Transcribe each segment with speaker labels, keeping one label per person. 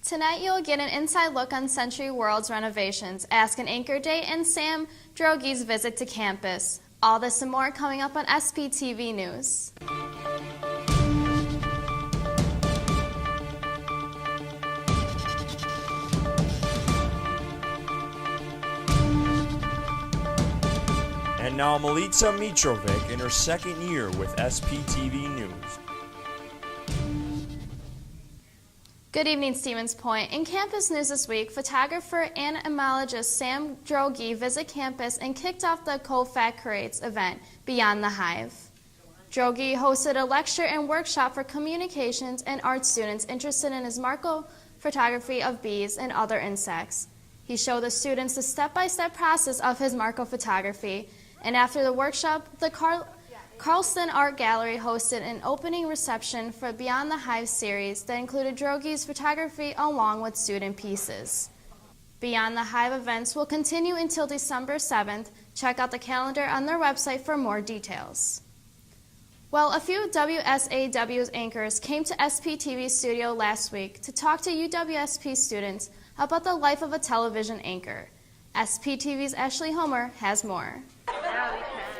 Speaker 1: Tonight you'll get an inside look on Sentry World's renovations, Ask an Anchor Day, and Sam Drogi's visit to campus. All this and more coming up on SPTV News.
Speaker 2: And now Milica Mitrovic in her second year with SPTV News.
Speaker 1: Good evening, Stevens Point. In campus news this week, photographer and entomologist Sam Drogi visit campus and kicked off the Co-Fac Curates event, Beyond the Hive. Drogi hosted a lecture and workshop for communications and art students interested in his macro photography of bees and other insects. He showed the students the step-by-step process of his macro photography, and after the workshop, the Carlston Art Gallery hosted an opening reception for Beyond the Hive series that included Drogi's photography along with student pieces. Beyond the Hive events will continue until December 7th. Check out the calendar on their website for more details. Well, a few WSAW anchors came to SPTV studio last week to talk to UWSP students about the life of a television anchor. SPTV's Ashley Homer has more.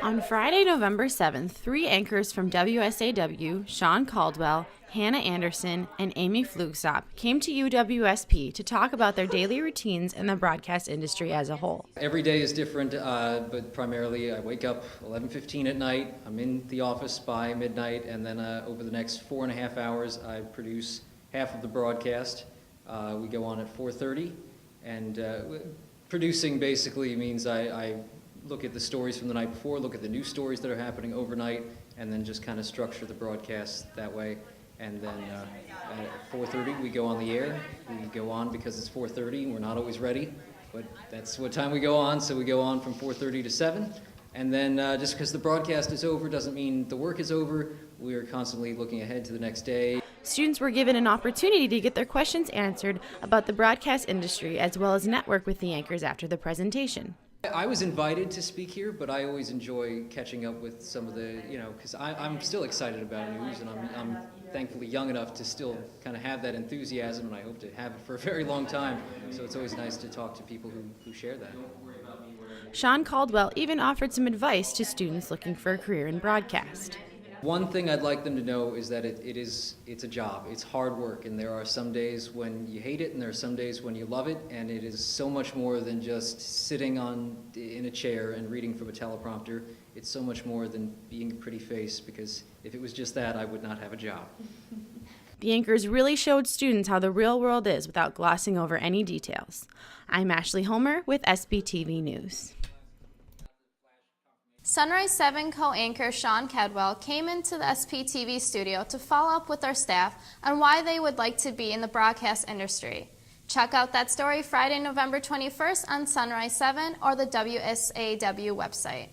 Speaker 3: On Friday, November 7th, 3 anchors from WSAW, Sean Caldwell, Hannah Anderson, and Amy Flugsop, came to UWSP to talk about their daily routines in the broadcast industry as a whole.
Speaker 4: Every day is different, but primarily I wake up 11:15 at night. I'm in the office by midnight, and then over the next 4.5 hours, I produce half of the broadcast. We go on at 4:30, and producing basically means I look at the stories from the night before, look at the new stories that are happening overnight, and then just kind of structure the broadcast that way. And then at 4:30 we go on the air. We go on because it's 4:30 and we're not always ready, but that's what time we go on, so we go on from 4:30 to 7. And then just because the broadcast is over doesn't mean the work is over. We are constantly looking ahead to the next day.
Speaker 3: Students were given an opportunity to get their questions answered about the broadcast industry as well as network with the anchors after the presentation.
Speaker 4: I was invited to speak here, but I always enjoy catching up with some of the, because I'm still excited about news, and I'm thankfully young enough to still kind of have that enthusiasm, and I hope to have it for a very long time. So it's always nice to talk to people who share that.
Speaker 3: Sean Caldwell even offered some advice to students looking for a career in broadcast.
Speaker 4: One thing I'd like them to know is that it's a job. It's hard work, and there are some days when you hate it, and there are some days when you love it, and it is so much more than just sitting in a chair and reading from a teleprompter. It's so much more than being a pretty face, because if it was just that, I would not have a job.
Speaker 3: The anchors really showed students how the real world is without glossing over any details. I'm Ashley Homer with SPTV News.
Speaker 1: Sunrise 7 co-anchor Sean Caldwell came into the SPTV studio to follow up with our staff on why they would like to be in the broadcast industry. Check out that story Friday, November 21st on Sunrise 7 or the WSAW website.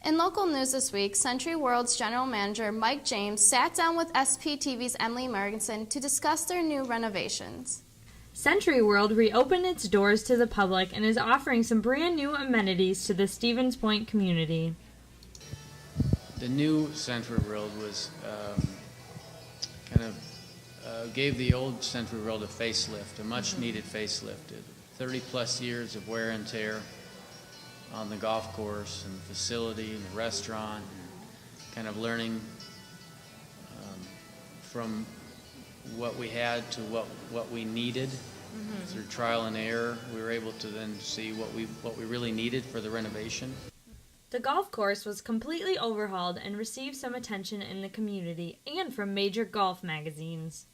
Speaker 1: In local news this week, Sentry World's general manager Mike James sat down with SPTV's Emily Mergensen to discuss their new renovations.
Speaker 5: Sentry World reopened its doors to the public and is offering some brand new amenities to the Stevens Point community.
Speaker 6: The new Sentry World was gave the old Sentry World a facelift, a much needed facelift. 30 plus years of wear and tear on the golf course and the facility and the restaurant, kind of learning from what we had to what we needed. Through trial and error, we were able to then see what we really needed for the renovation.
Speaker 5: The golf course was completely overhauled and received some attention in the community and from major golf magazines.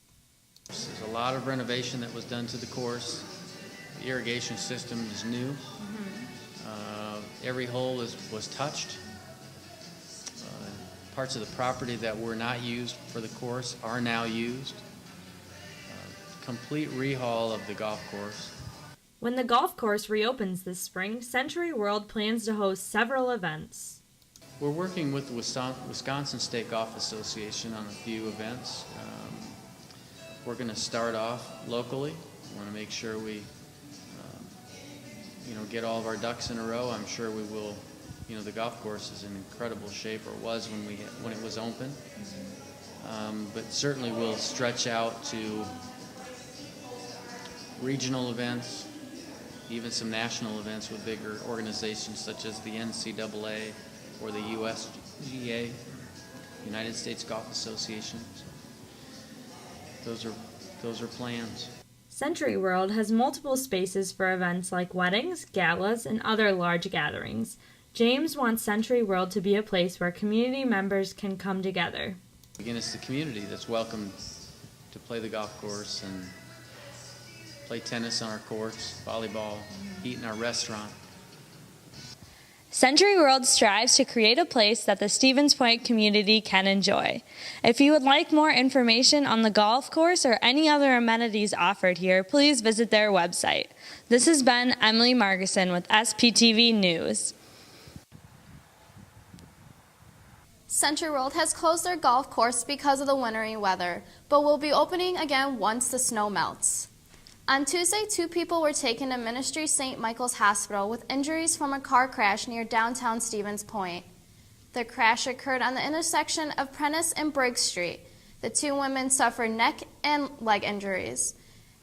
Speaker 6: There's a lot of renovation that was done to the course. The irrigation system is new. Every hole was touched. Parts of the property that were not used for the course are now used. Complete rehaul of the golf course.
Speaker 5: When the golf course reopens this spring, Sentry World plans to host several events.
Speaker 6: We're working with the Wisconsin State Golf Association on a few events. We're going to start off locally. We want to make sure we get all of our ducks in a row. I'm sure we will. The golf course is in incredible shape, or was when it was open. But certainly we'll stretch out to regional events, even some national events with bigger organizations such as the NCAA or the USGA, United States Golf Association. So those are plans.
Speaker 5: Sentry World has multiple spaces for events like weddings, galas, and other large gatherings. James wants Sentry World to be a place where community members can come together.
Speaker 6: Again, it's the community that's welcome to play the golf course and play tennis on our courts, volleyball, eat in our restaurant.
Speaker 7: Sentry World strives to create a place that the Stevens Point community can enjoy. If you would like more information on the golf course or any other amenities offered here, please visit their website. This has been Emily Margison with SPTV News.
Speaker 1: Sentry World has closed their golf course because of the wintry weather, but will be opening again once the snow melts. On Tuesday, 2 people were taken to Ministry St. Michael's Hospital with injuries from a car crash near downtown Stevens Point. The crash occurred on the intersection of Prentice and Briggs Street. The 2 women suffered neck and leg injuries.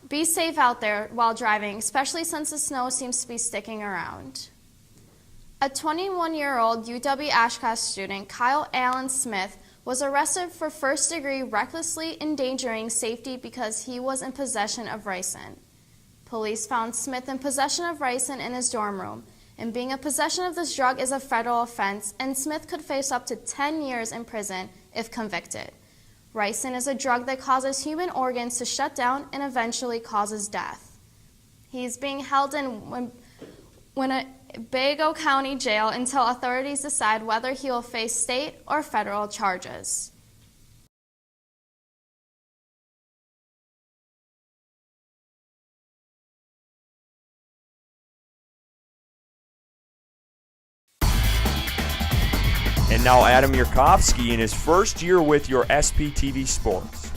Speaker 1: Be safe out there while driving, especially since the snow seems to be sticking around. A 21-year-old UW-Oshkosh student, Kyle Allen Smith, was arrested for first-degree recklessly endangering safety because he was in possession of ricin. Police found Smith in possession of ricin in his dorm room, and being in possession of this drug is a federal offense, and Smith could face up to 10 years in prison if convicted. Ricin is a drug that causes human organs to shut down and eventually causes death. He's being held in Winnebago County Jail until authorities decide whether he will face state or federal charges.
Speaker 2: And now Adam Yirkovsky in his first year with your SPTV Sports.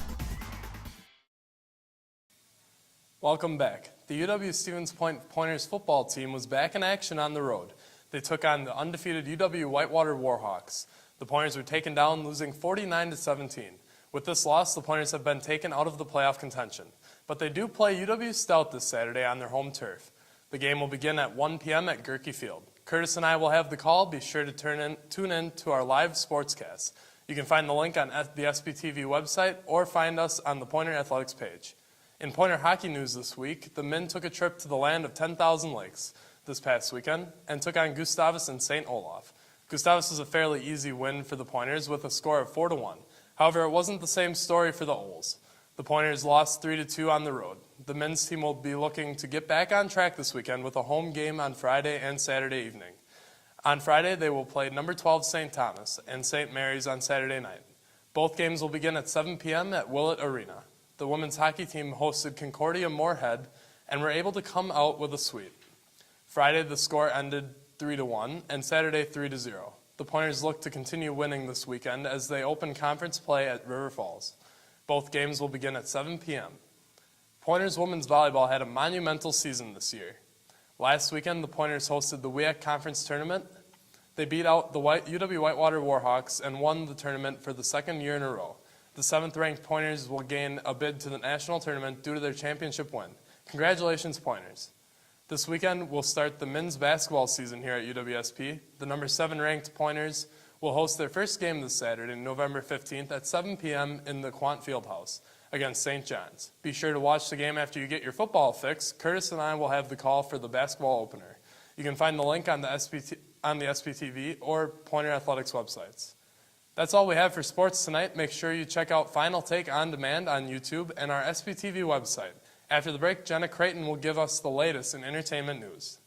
Speaker 8: Welcome back. The UW Stevens Point Pointers football team was back in action on the road. They took on the undefeated UW Whitewater Warhawks. The Pointers were taken down, losing 49-17. With this loss, the Pointers have been taken out of the playoff contention. But they do play UW Stout this Saturday on their home turf. The game will begin at 1 p.m. at Gerke Field. Curtis and I will have the call. Be sure to tune in to our live sportscast. You can find the link on the SPTV website or find us on the Pointer Athletics page. In Pointer hockey news this week, the men took a trip to the land of 10,000 lakes this past weekend and took on Gustavus and St. Olaf. Gustavus was a fairly easy win for the Pointers with a score of 4-1. However, it wasn't the same story for the Ols. The Pointers lost 3-2 on the road. The men's team will be looking to get back on track this weekend with a home game on Friday and Saturday evening. On Friday, they will play number 12 St. Thomas and St. Mary's on Saturday night. Both games will begin at 7 p.m. at Willett Arena. The women's hockey team hosted Concordia Moorhead and were able to come out with a sweep. Friday, the score ended 3-1 and Saturday 3-0. The Pointers look to continue winning this weekend as they open conference play at River Falls. Both games will begin at 7 p.m. Pointers women's volleyball had a monumental season this year. Last weekend, the Pointers hosted the WSAW Conference Tournament. They beat out the UW Whitewater Warhawks and won the tournament for the second year in a row. The 7th-ranked Pointers will gain a bid to the national tournament due to their championship win. Congratulations, Pointers. This weekend, we'll start the men's basketball season here at UWSP. The number 7-ranked Pointers will host their first game this Saturday, November 15th at 7 p.m. in the Quant Fieldhouse against St. John's. Be sure to watch the game after you get your football fix. Curtis and I will have the call for the basketball opener. You can find the link on the SPTV or Pointer Athletics websites. That's all we have for sports tonight. Make sure you check out Final Take On Demand on YouTube and our SPTV website. After the break, Jenna Creighton will give us the latest in entertainment news.